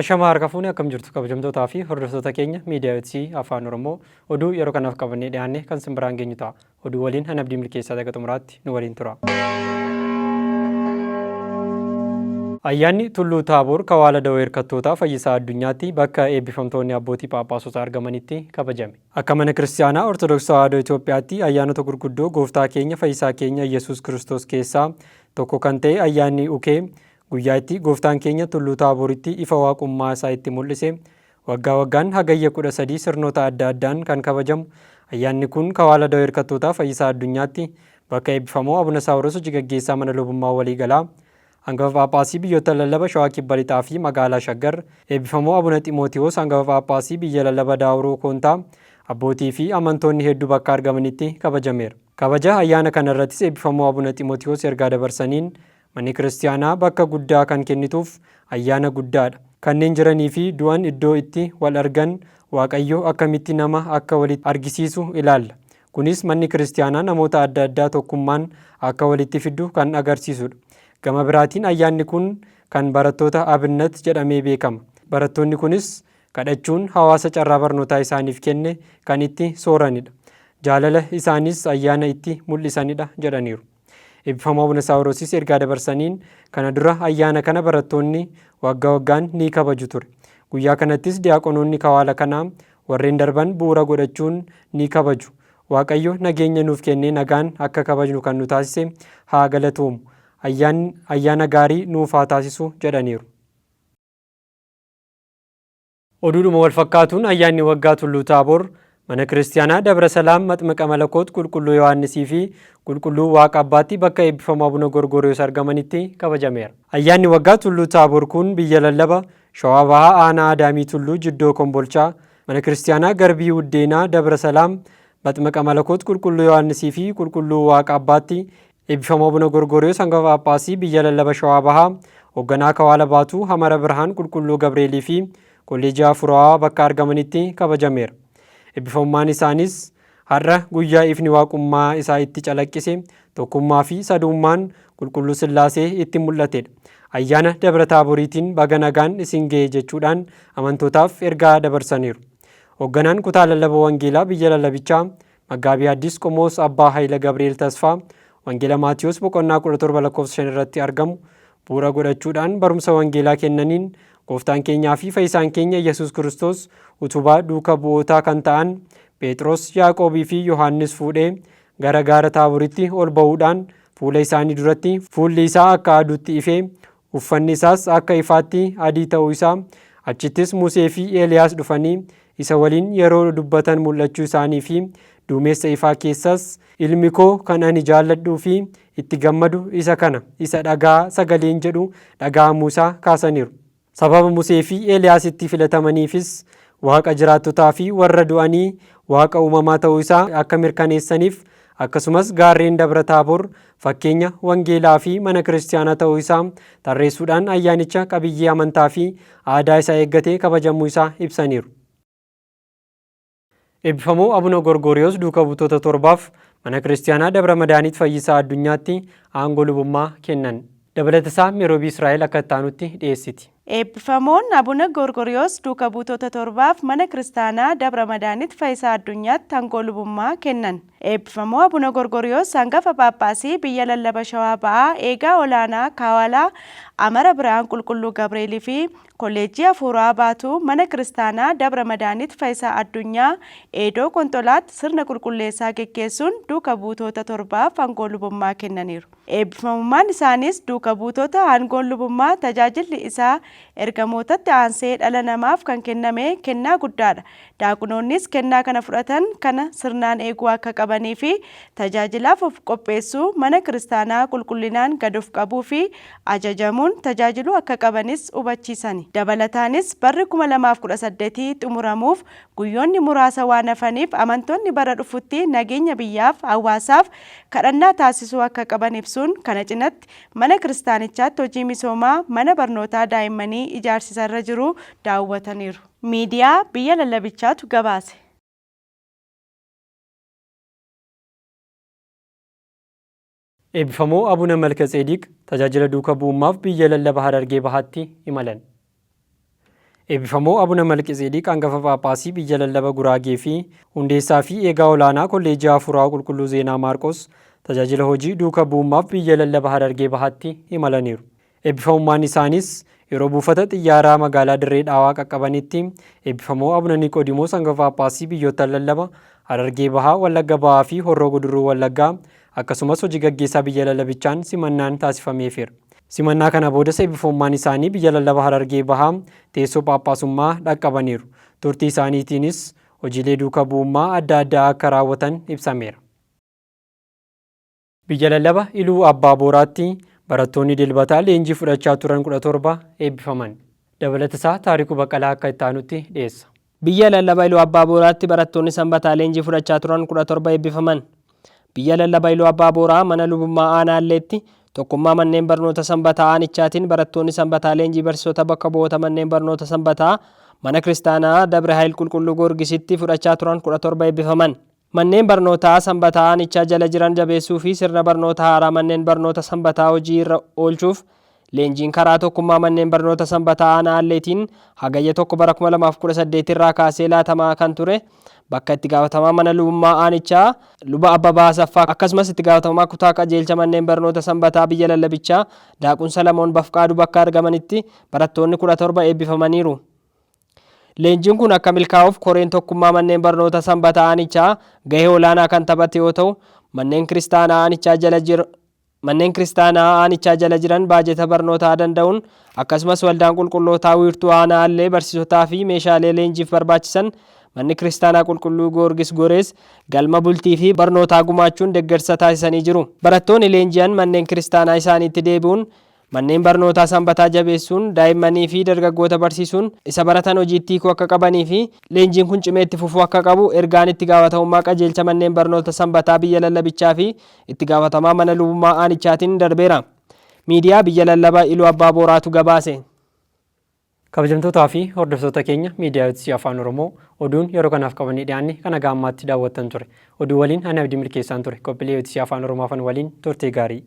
Ashama harkafuuni akkam jirtu kabajamtootaa fi hordoftoota keenya miidiyaa Etsii Afaan Oromoo oduu yeroo kanaaf qabannee dhiyaanne kan simbiraan geenyu ta'a. Oduu waliin Hanabdii Milkeessaa daga xumuraatti nu waliin tura. Ayyaanni Tulluu Taaboor Kawaala Dawoo Hirkattootaa Fayyisaa Addunyaatti bakka eebbifamtoonni abbootii Phaaphaasota argamanitti kabajame. Akka mana Kiristaanaa Ortodoksii Tawaahidoo Itoophiyaatti ayyaanota gurguddoo Gooftaa keenya Fayyisaa keenya Yesuus Kiristoos keessaa tokko kan ta'e ayyaanni Ukee guyyaa itti Gooftaan keenya Tulluu Taabooritti ifa waaqummaa isaa itti mul'ise waggaa waggaan hagayya 13 sirnoota adda addaan kan kabajamu. Ayyaanni kun Kawaala Dawoo Hirkattootaa Fayyisaa Addunyaatti bakka eebbifamoo Abuna Saawuroos hojii gaggeessaa mana lubummaa waliigalaa hangafa Phaaphaasii biyyoota lallaba Shawaa Kibba Lixaa fi magaalaa Shaggar, eebbifamoo Abuna Ximootiyoos hangafa Phaaphaasii biyya lallaba Daawuroo Koontaa, abbootii fi amantoonni hedduu bakka argamanitti kabajameera. Kabaja ayyaana kana irrattis eebbifamoo Abuna Ximootiyoos ergaa dabarsaniin manni kiristaanaa bakka guddaa kan kennituuf ayyaana guddaadha. Kanneen jiranii fi du'an iddoo itti wal argan Waaqayyo akkamitti nama akka walitti argisiisu ilaalla. Kunis manni kiristaanaa namoota adda addaa tokkummaan akka walitti fidu kan agarsiisudha. Gama biraatiin ayyaanni kun kan barattoota Abinnat jedhamee beekama. Barattoonni kunis kadhachuun hawaasa carraa barnootaa isaaniif kenne kan itti sooranidha. Jaalala isaanis ayyaana itti mul'isanidha jedhaniiru. Eebbifamoo Abuna Saawuroosis ergaa dabarsaniin kana dura ayyaana kana barattoonni waggaa waggaan ni kabaju ture. Guyyaa kanattis diyaaqonoonni kawaala kanaa warreen darban bu'uura godhachuun ni kabaju. Waaqayyo nageenya nuuf kennee nagaan akka kabajnu kan nu taasise haa galatoomu. Ayyaana gaarii nuuf haa taasisu jedhaniiru. Oduudhuma wal fakkaatuun ayyaanni waggaa Tulluu Taaboor mana kiristaanaa Dabra Salaam Maxmaqa Malakoot Qulqulluu Yohaannisii fi Qulqulluu Waaqa Abbaatti bakka eebbifamoo Abuna Gorgoriyoos argamanitti kabajameera. Ayyaanni waggaa Tulluu Taaboor kun biyya lallaba Shawaa Bahaa Aanaa Adaamii Tulluu Jiddoo Kombolchaa mana kiristaanaa Garbii Wuddeenaa Dabra Salaam Maxmaqa Malakoot Qulqulluu Yohaannisii fi Qulqulluu Waaqa Abbaatti eebbifamoo Abuna Gorgoriyoos hangafa Phaaphaasii biyya lallaba Shawaa Bahaa hoogganaa Kawaala Baatuu Hamara Birhaan Qulqulluu Gabreelii fi Kolleejii Afuurawaa bakka argamanitti kabajameera. Eebbifamummaan isaanis har'a guyyaa ifni waaqummaa isaa itti calaqqise tokkummaa fi sadummaan Qulqulluu Sillaasee itti mul'atedha. Ayyaana Dabra Taaboriitiin baga nagaan isin ga'e jechuudhaan amantootaaf ergaa dabarsaniiru. Hoogganaan kutaa lallaba Wangeelaa biyya lallabichaa Maggaabii Addis Qomoos Abbaa Hayila Gabriel Tasfaa Wangeela Maatiyoos boqonnaa 17 lakkoofsa 5 irratti argamu bu'uura godhachuudhaan barumsa Wangeelaa kennaniin Gooftaan keenyaa fi Fayyisaan keenya Yesuus Kiristoos utubaa duuka bu'ootaa kan ta'an Phexros, Yaaqoobii fi Yohaannis fuudhee gara gaara Taaboritti ol ba'uudhaan fuula isaanii duratti fuulli isaa akka aduutti ifee uffanni isaas akka ifaatti adii ta'uu isaa achittis Musee fi Eeliyaas dhufanii isa waliin yeroo dubbatan mul'achuu isaanii fi duumessa ifaa keessas ilmi koo kan ani jaalladhuu fi itti gammadu isa kana isa dhagaa sagaleen jedhu dhaga'amuu isaa kaasaniiru. Sababa Musee fi Eeliyaasitti filatamaniifis Waaqa jiraattotaa fi warra du'anii Waaqa uumamaa ta'uu isaa akka mirkaneessaniif akkasumas gaarreen Dabra Taaboor fakkeenya Wangeelaa fi mana kiristaanaa ta'uu isaa tarreessuudhaan ayyaanicha qabiyyee amantaa fi aadaa isaa eeggatee kabajamuu isaa ibsaniiru. Eebbifamoo Abuna Gorgoriyoos duuka buutota 7f mana kiristaanaa Dabra Madaaniit Fayyisaa Addunyaatti aangoo lubummaa kennan. Dabalataa Miroobii Israa'el akka taanutti dhiyeessiti. Eebbifamoon Abuna Gorgoriyoos duuka buutota 7f mana kiristaanaa Dabra Madaaniit Fayyisaa Addunyaatti aangoo lubummaa kennan. Eebbifamoo Abuna Gorgoriyoos hangafa Phaaphaasii biyya lallaba Shawaa Bahaa eegaa olaanaa Kaawalaa Amara Birhaan Qulqulluu Gabreelii fi Kolleejii Afuurawaa Baatuu mana kiristaanaa Dabra Madaaniit Fayyisaa Addunyaa Eedoo Kontolaatti sirna qulqulleessaa geggeessuun duuka buutota 7f aangoo lubummaa kennaniiru. Eebbifamummaan isaanis duuka buutota aangoon lubummaa tajaajilli isaa ergamootatti aansee dhala namaaf kan kenname kennaa guddaadha. Daaqunoonnis kennaa kana fudhatan kana sirnaan eeguu akka qabanii fi tajaajilaaf of qopheessuu mana kiristaanaa qulqullinaan gad of qabuu fi ajajamuun tajaajiluu akka qabanis hubachiisani. Dabalataanis barri 2018 xumuramuuf guyyoonni muraasa waan hafaniif amantoonni bara dhufutti nageenya biyyaaf hawaasaaf kadhannaa taasisuu akka qaban ibsuun kana cinatti mana kiristaanichaatti hojii misoomaa mana barnootaa daa'immanii ijaarsisarra jiru daawwataniiru. Miidiyaa biyya lallabichaatu gabaase. Eebbifamoo Abuna Malkatseediq tajaajila duuka bu'ummaaf biyya lallaba Harargee Bahaatti imalan. Eebbifamoo Abuna Malkiiseedeq hangafa Phaaphaasii biyya lallaba Guraagee fi hundeessaa fi eegaa olaanaa kolleejjii Hafuuraa Qulqulluu Zeenaa Maarqos tajaajila hojii duuka bu'ummaaf biyya lallaba Harargee Bahaatti imalaniiru. Eebbifamummaan isaanis yeroo buufata xiyyaaraa magaalaa Dirree Dhaawaa qaqqabanitti eebbifamoo Abuna Niqoodimoos hangafa Phaaphaasii biyyoota lallaba Harargee Bahaa, Wallagga Bahaa fi Horroo Guduruu Wallaggaa akkasumas hojii gaggeessaa biyya lallabichaan simannaan taasifameefira. Simannaa kana boodas eebbifamummaan isaanii biyya lallaba Harargee Bahaa teessoo Phaaphaasummaa dhaqqabaniiru. Turtii isaaniitiinis hojiilee duuka bu'ummaa adda addaa akka raawwatan ibsameera. Biyya lallaba Iluu Abbaa Booraatti barattoonni dilbataa leenjii fudhachaa turan 17 eebbifaman. Dabalatasaa Taarikuu Baqqalaa akka itti aanutti dhiyeessa. Biyya lallaba Iluu Abbaa Booraatti barattoonni sanbataa leenjii fudhachaa turan 17 eebbifaman. Biyya lallaba Iluu Abbaa Booraa mana lubummaa Aanaalleetti tokkummaa manneen barnoota sanbataa aanichaatiin barattoonni sanbataa leenjii barsiisota bakka bu'oota manneen barnoota sanbataa mana kiristaanaa Dabre Haayil Qulqulluu Goorgisitti fudhachaa turan 17 eebbifaman. Manneen barnootaa sanbataa aanichaa jala jiran jabeessuu fi sirna barnoota haaraa manneen barnoota sanbataa hojii irra oolchuuf leenjiin karaa tokkummaa manneen barnoota sanbataa Aanaalleetiin hagayya 1 bara 2018 irraa kaasee laatamaa kan ture. Bakka itti gaafatamaa mana lubummaa aanichaa luba Abbabaa Asaffaa akkasumas itti gaafatamaa kutaa qajeelcha manneen barnoota sanbataa biyya lallabichaa Daaqun Salamoon Bafqaaduu bakka argamanitti barattoonni 17 eebbifamaniiru. Leenjiin kun akka milkaa'uuf koreen tokkummaa manneen barnoota sanbataa aanichaa gahee olaanaa kan taphate yoo ta'u manneen kiristaanaa aanichaa jala jiran baajeta barnootaa danda'uun akkasumas waldaan qulqullootaa wiirtuu Aanaallee barsiisotaa fi meeshaalee leenjiif barbaachisan manni kiristaanaa qulqulluu Goorgis Gorees galma bultii fi barnootaa gumaachuun deeggarsa taasisanii jiru. Barattoonni leenji'an manneen kiristaanaa isaaniitti deebi'uun manneen barnootaa sanbataa jabeessuun daa'immanii fi dargaggoota barsiisuun isa baratan hojiitti hiikuu akka qabanii fi leenjiin kun cimee itti fufuu akka qabu ergaan itti gaafatamummaa qajeelcha manneen barnoota sanbataa biyya lallabichaa fi itti gaafatamaa mana lubummaa aanichaatiin darbeera. Miidiyaa biyya lallaba Iluu Abbaa Booraatu gabaase. Kabajamtootaa fi hordoftoota keenya miidiyaa UTC Afaan Oromoo oduun yeroo kanaaf qabanii dhiyaanne kana gaammaatti daawwattan ture. Oduu waliin ani Abdii Milkeessaan ture. Qophiilee UTC Afaan Oromoo waliin turtii gaarii.